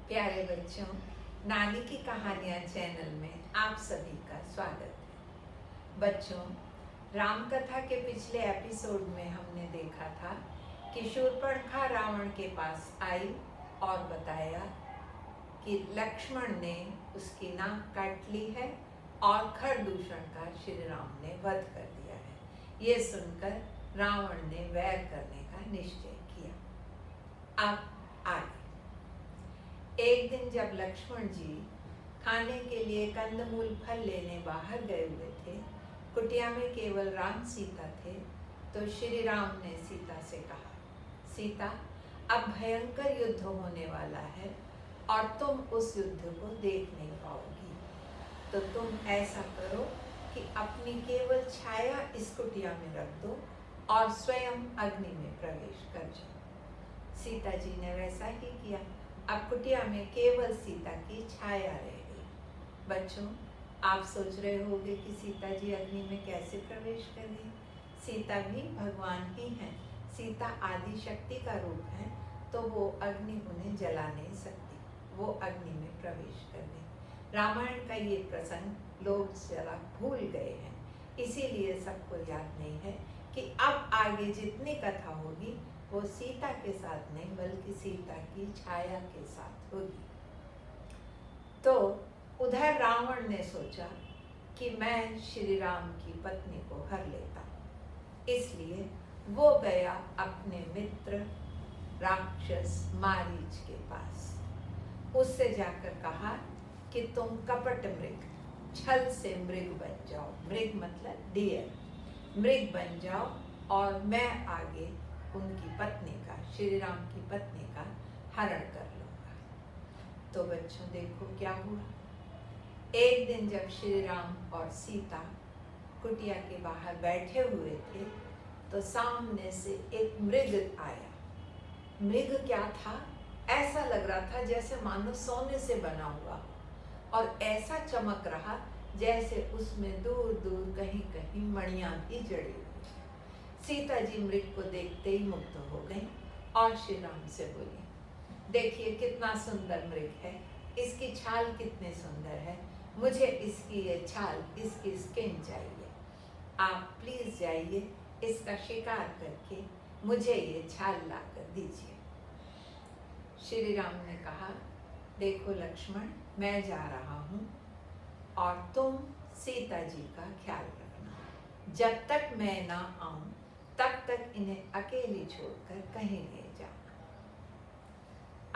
प्यारे बच्चों, नानी की कहानियाँ चैनल में आप सभी का स्वागत है। बच्चों, राम कथा के पिछले एपिसोड में हमने देखा था कि शूर्पणखा रावण के पास आई और बताया कि लक्ष्मण ने उसकी नाक काट ली है और खरदूषण का श्री राम ने वध कर दिया है। ये सुनकर रावण ने वैर करने का निश्चय किया। अब आगे। एक दिन जब लक्ष्मण जी खाने के लिए कंदमूल फल लेने बाहर गए हुए थे, कुटिया में केवल राम सीता थे, तो श्री राम ने सीता से कहा, सीता, अब भयंकर युद्ध होने वाला है और तुम उस युद्ध को देख नहीं पाओगी, तो तुम ऐसा करो कि अपनी केवल छाया इस कुटिया में रख दो और स्वयं अग्नि में प्रवेश कर जाओ। सीता जी ने वैसा ही किया। अब कुटिया में केवल सीता की छाया रह गई। बच्चों, आप सोच रहे होंगे कि सीता जी अग्नि में कैसे प्रवेश कर गई। सीता भी भगवान ही हैं। सीता आदि शक्ति का रूप है, तो वो अग्नि उन्हें जला नहीं सकती, वो अग्नि में प्रवेश कर गई। रामायण का ये प्रसंग लोग जरा भूल गए हैं, इसीलिए सबको याद नहीं है कि अब आगे जितनी कथा होगी वो सीता के साथ नहीं बल्कि सीता की छाया के साथ होगी। तो उधर रावण ने सोचा कि मैं श्री राम की पत्नी को हर लेता हूँ, इसलिए वो गया अपने मित्र राक्षस मारीच के पास। उससे जाकर कहा कि तुम कपट मृग, छल से मृग बन जाओ। मृग मतलब डियर। मृग बन जाओ और मैं आगे उनकी पत्नी का, श्री राम की पत्नी का हरण कर लूंगा। तो बच्चों देखो क्या हुआ। एक दिन जब श्री राम और सीता कुटिया के बाहर बैठे हुए थे, तो सामने से एक मृग आया। मृग क्या था? ऐसा लग रहा था जैसे मानो सोने से बना हुआ, और ऐसा चमक रहा जैसे उसमें दूर दूर कहीं कहीं मणियां भी जड़ी हुई। सीता जी मृग को देखते ही मुग्ध हो गई और श्री राम से बोली, देखिए कितना सुंदर मृग है, इसकी छाल कितनी सुंदर है, मुझे इसकी ये छाल, इसकी स्किन चाहिए। आप प्लीज जाइए, इसका शिकार करके मुझे ये छाल ला कर दीजिए। श्री राम ने कहा, देखो लक्ष्मण, मैं जा रहा हूँ और तुम सीता जी का ख्याल रखना। जब तक मैं ना आऊं तब तक इन्हें अकेली छोड़कर कहीं नहीं जाना।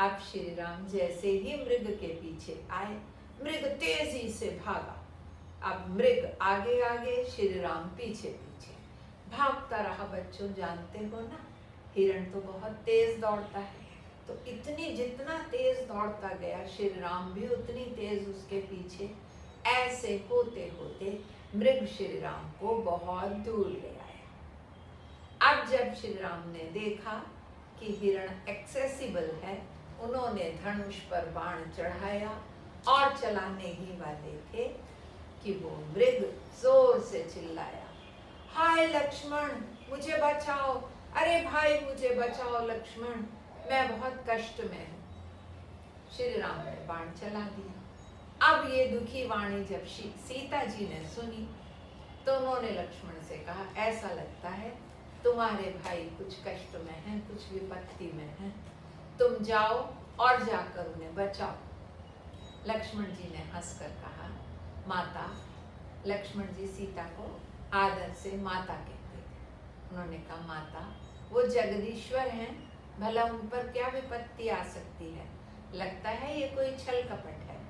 अब श्री राम जैसे ही मृग के पीछे आए, मृग तेजी से भागा। अब मृग आगे आगे, श्री राम पीछे पीछे भागता रहा। बच्चों जानते हो ना, हिरण तो बहुत तेज दौड़ता है, तो इतनी जितना तेज दौड़ता गया, श्री राम भी उतनी तेज उसके पीछे। ऐसे होते होते मृग श्री राम को बहुत दूर ले आया। अब जब श्री राम ने देखा कि हिरण एक्सेसिबल है, उन्होंने धनुष पर बाण चढ़ाया और चलाने ही वाले थे कि वो मृग जोर से चिल्लाया, हाय लक्ष्मण, मुझे बचाओ, अरे भाई मुझे बचाओ लक्ष्मण, मैं बहुत कष्ट में हूँ। श्री राम ने बाण चला दिया। अब ये दुखी वाणी जब सीता जी ने सुनी, तो उन्होंने लक्ष्मण से कहा, ऐसा लगता है तुम्हारे भाई कुछ कष्ट में हैं, कुछ विपत्ति में हैं, तुम जाओ और जाकर उन्हें बचाओ। लक्ष्मण जी ने हंसकर कहा, माता। लक्ष्मण जी सीता को आदर से माता कहते थे। उन्होंने कहा, माता, वो जगदीश्वर हैं, भला उन पर क्या विपत्ति आ सकती है, लगता है ये कोई छल कपट है।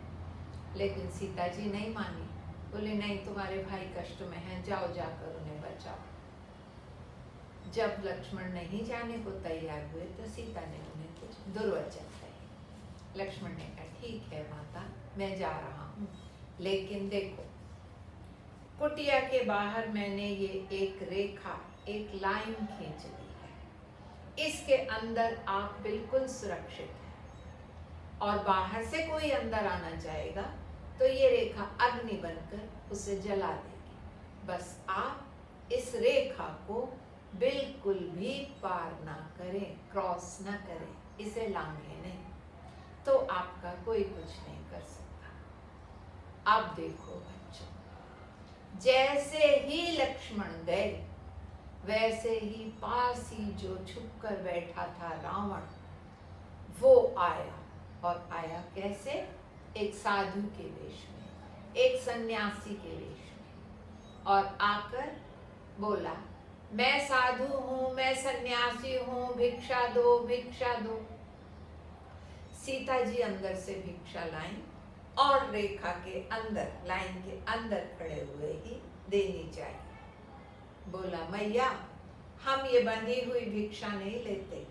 लेकिन सीता जी नहीं मानी, बोले नहीं, तुम्हारे भाई कष्ट में हैं, जाओ जाकर उन्हें बचाओ। जब लक्ष्मण नहीं जाने को तैयार हुए, तो सीता ने उन्हें कुछ दुर्वचन कहे। लक्ष्मण ने कहा, ठीक है माता, मैं जा रहा हूँ, लेकिन देखो, कुटिया के बाहर मैंने ये एक रेखा, एक लाइन खींच दी है, इसके अंदर आप बिल्कुल सुरक्षित हैं, और बाहर से कोई अंदर आना चाहेगा तो ये रेखा अग्नि बनकर उसे जला देगी। बस आप इस रेखा को बिल्कुल भी पार ना करें, क्रॉस ना करें, इसे लांघे नहीं। तो आपका कोई कुछ नहीं कर सकता। अब देखो बच्चों, जैसे ही लक्ष्मण गए वैसे ही पास ही जो छुप कर बैठा था रावण, वो आया। और आया कैसे? एक साधु के वेश में, एक सन्यासी के वेश में। और आकर बोला, मैं साधु हूं, मैं सन्यासी हूं, भिक्षा दो, भिक्षा दो। सीता जी अंदर से भिक्षा लाई और रेखा के अंदर, लाइन के अंदर खड़े हुए ही देनी चाहिए। बोला, मैया हम ये बंधी हुई भिक्षा नहीं लेते,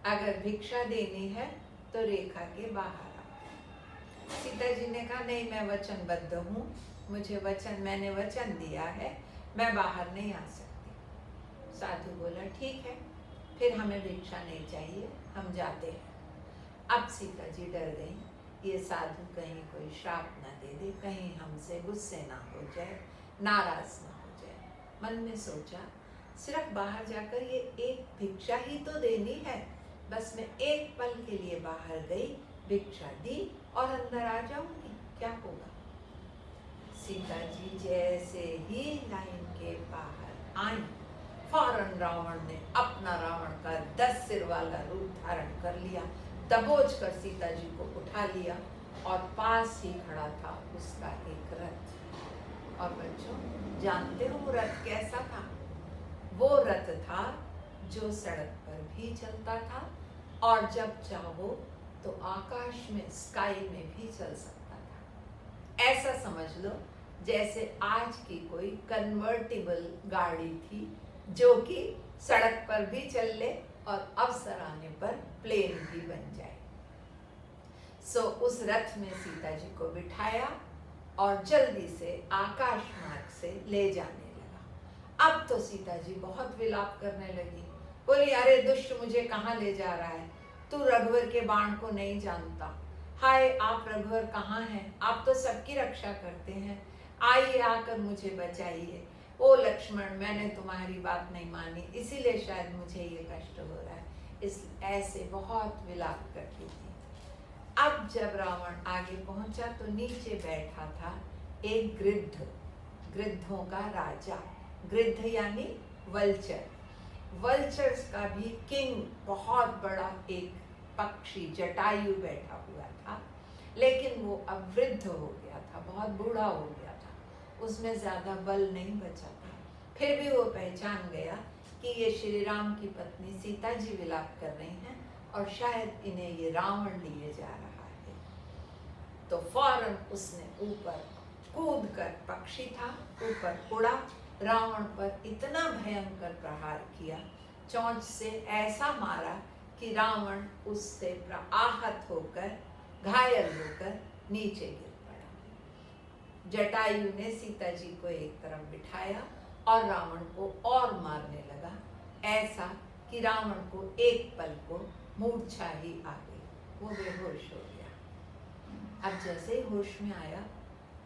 अगर भिक्षा देनी है तो रेखा के बाहर आओ। सीता जी ने कहा, नहीं मैं वचनबद्ध हूँ, मैंने वचन दिया है, मैं बाहर नहीं आ सकती। साधु बोला, ठीक है, फिर हमें भिक्षा नहीं चाहिए, हम जाते हैं। अब सीता जी डर गई, ये साधु कहीं कोई श्राप ना दे दे, कहीं हमसे गुस्से ना हो जाए, नाराज ना हो जाए। मन में सोचा, सिर्फ बाहर जाकर ये एक भिक्षा ही तो देनी है, बस मैं एक पल के लिए बाहर गई, भिक्षा दी और अंदर आ जाऊंगी, क्या होगा। सीता जी जैसे ही लाइन के बाहर आई, फौरन रावण ने अपना रावण का 10 सिर वाला रूप धारण कर लिया, दबोच कर सीता जी को उठा लिया और पास ही खड़ा था उसका एक रथ। और बच्चों जानते हो वो रथ कैसा था? वो रथ था जो सड़क पर भी चलता था और जब चाहो तो आकाश में, स्काई में भी चल सकता था। ऐसा समझ लो जैसे आज की कोई कन्वर्टिबल गाड़ी थी जो कि सड़क पर भी चल ले और अवसर आने पर प्लेन भी बन जाए। उस रथ में सीता जी को बिठाया और जल्दी से आकाश मार्ग से ले जाने लगा। अब तो सीता जी बहुत विलाप करने लगी, बोली, अरे दुष्ट मुझे कहाँ ले जा रहा है, तू रघुवर के बाण को नहीं जानता, हाय आप रघुवर कहाँ हैं, आप तो सबकी रक्षा करते हैं, आइए आकर मुझे बचाइए। ओ लक्ष्मण, मैंने तुम्हारी बात नहीं मानी, इसीलिए शायद मुझे ये कष्ट हो रहा है। इस ऐसे बहुत विलाप करती थी। अब जब रावण आगे पहुंचा तो नीचे बैठा था एक गिद्ध, गिद्धों का राजा। गिद्ध यानी वल्चर, वल्चर्स का भी किंग, बहुत बड़ा एक पक्षी जटायु बैठा हुआ था, लेकिन वो अब वृद्ध हो गया था, बहुत बूढ़ा हो गया था, उसमें ज्यादा बल नहीं बचा था। फिर भी वो पहचान गया कि ये श्री राम की पत्नी सीता जी विलाप कर रही हैं और शायद इन्हें ये रावण लिए जा रहा है। तो फौरन उसने ऊपर कूद कर, पक्षी था, ऊपर उड़ा, रावण पर इतना भयंकर प्रहार किया, चोंच से ऐसा मारा कि रावण उससे आहत होकर, घायल होकर नीचे गिर पड़ा। जटायु ने सीता जी को एक तरफ बिठाया और रावण को और मारने लगा, ऐसा कि रावण को एक पल को मूर्छा ही आ गई, वो बेहोश हो गया। अब जैसे ही होश में आया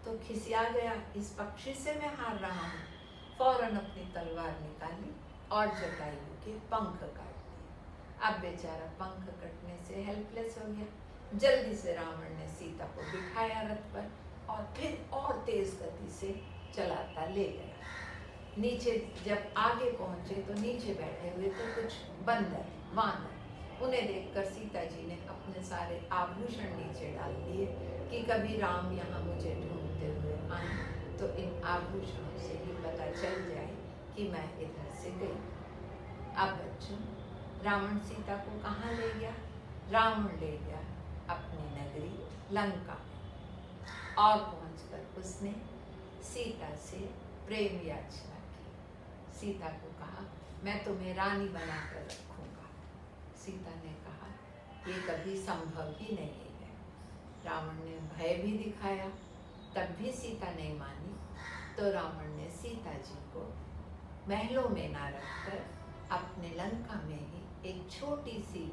तो खिसिया गया, इस पक्षी से मैं हार रहा हूँ। फौरन अपनी तलवार निकाली और जटायु के पंख काट दिए। अब बेचारा पंख कटने से हेल्पलेस हो गया। जल्दी से रावण ने सीता को बिठाया रथ पर और फिर और तेज गति से चलाता ले गया। नीचे जब आगे पहुंचे तो नीचे बैठे हुए थे कुछ बंदर, वानर। उन्हें देखकर सीता जी ने अपने सारे आभूषण नीचे डाल दिए कि कभी राम यहाँ मुझे ढूंढते हुए आए तो इन आभूषणों से ही पता चल जाए कि मैं इधर से गई। अब बच्चों, रावण सीता को कहाँ ले गया? रावण ले गया अपनी नगरी लंका में और पहुंचकर उसने सीता से प्रेम याचना की। सीता को कहा, मैं तुम्हें रानी बनाकर रखूंगा। सीता ने कहा, ये कभी संभव ही नहीं है। रावण ने भय भी दिखाया, तब भी सीता नहीं मानी। तो रावण ने सीता जी को महलों में ना रखकर अपने लंका में ही एक छोटी सी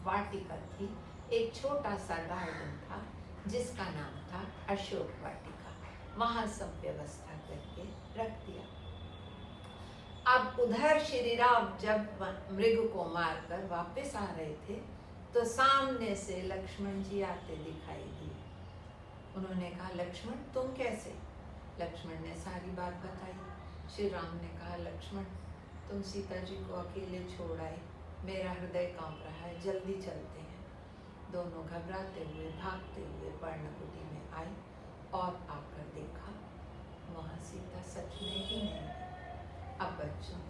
वाटिका थी, एक छोटा सा गार्डन था जिसका नाम था अशोक वाटिका, वहां सब व्यवस्था करके रख दिया। अब उधर श्री राम जब मृग को मारकर वापस आ रहे थे तो सामने से लक्ष्मण जी आते दिखाई दिए। उन्होंने कहा, लक्ष्मण तुम कैसे? लक्ष्मण ने सारी बात बताई। श्री राम ने कहा, लक्ष्मण तुम सीता जी को अकेले छोड़ आए, मेरा हृदय कांप रहा है, जल्दी चलते हैं। दोनों घबराते हुए भागते हुए पर्णकुटी में आए और आकर देखा वहाँ सीता सच में ही नहीं है। अब बच्चों,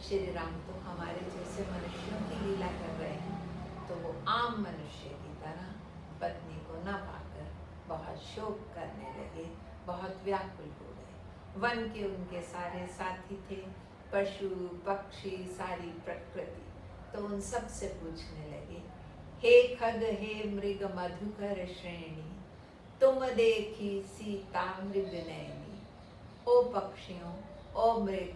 श्री राम तो हमारे जैसे मनुष्यों की लीला कर रहे हैं, तो वो आम मनुष्य की तरह पत्नी को न पाकर बहुत शोक करने लगे, बहुत व्याकुल हो गए। वन के उनके सारे साथी थे, पशु पक्षी सारी प्रकृति, तो उन सब से पूछने लगे, हे खग हे मृग मधुकर श्रेणी, तुम देखी सीता मृग नैनी। ओ पक्षियों, ओ मृग,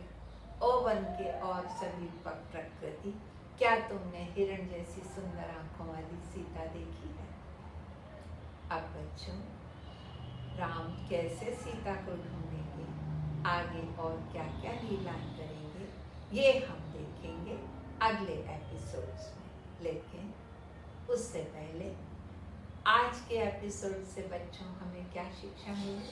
ओ वन के और सभी प्रकृति, क्या तुमने हिरण जैसी सुंदर आंखों वाली सीता देखी है? अब बच्चों, राम कैसे सीता को ढूंढेंगे, आगे और क्या क्या लीलाएं करेंगे, ये हम देखेंगे अगले एपिसोड्स में। लेकिन उससे पहले आज के एपिसोड से बच्चों हमें क्या शिक्षा मिली?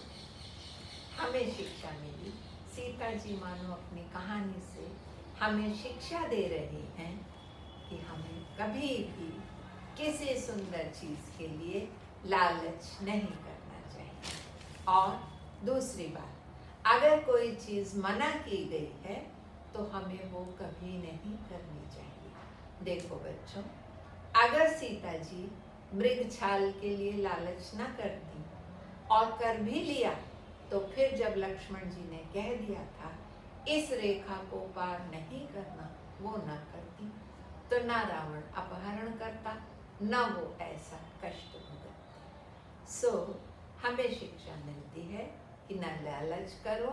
हमें शिक्षा मिली, सीता जी मानो अपनी कहानी से हमें शिक्षा दे रही हैं कि हमें कभी भी किसी सुंदर चीज के लिए लालच नहीं करना चाहिए। और दूसरी बात, अगर कोई चीज मना की गई है तो हमें वो कभी नहीं करनी चाहिए। देखो बच्चों, अगर सीता जी मृग छाल के लिए लालच न करती और कर भी लिया, तो फिर जब लक्ष्मण जी ने कह दिया था इस रेखा को पार नहीं करना, वो न करती, तो ना रावण अपहरण करता, न वो ऐसा कष्ट भुगतते। सो हमें शिक्षा मिलती है कि न लालच करो,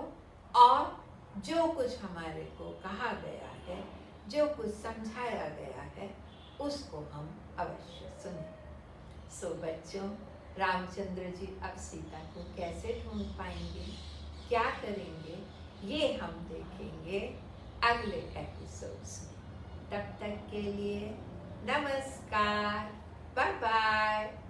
और जो कुछ हमारे को कहा गया है, जो कुछ समझाया गया है, उसको हम अवश्य सुने। सो बच्चों, रामचंद्र जी अब सीता को कैसे ढूंढ पाएंगे, क्या करेंगे, ये हम देखेंगे अगले एपिसोड्स में। तब तक के लिए नमस्कार, बाय बाय।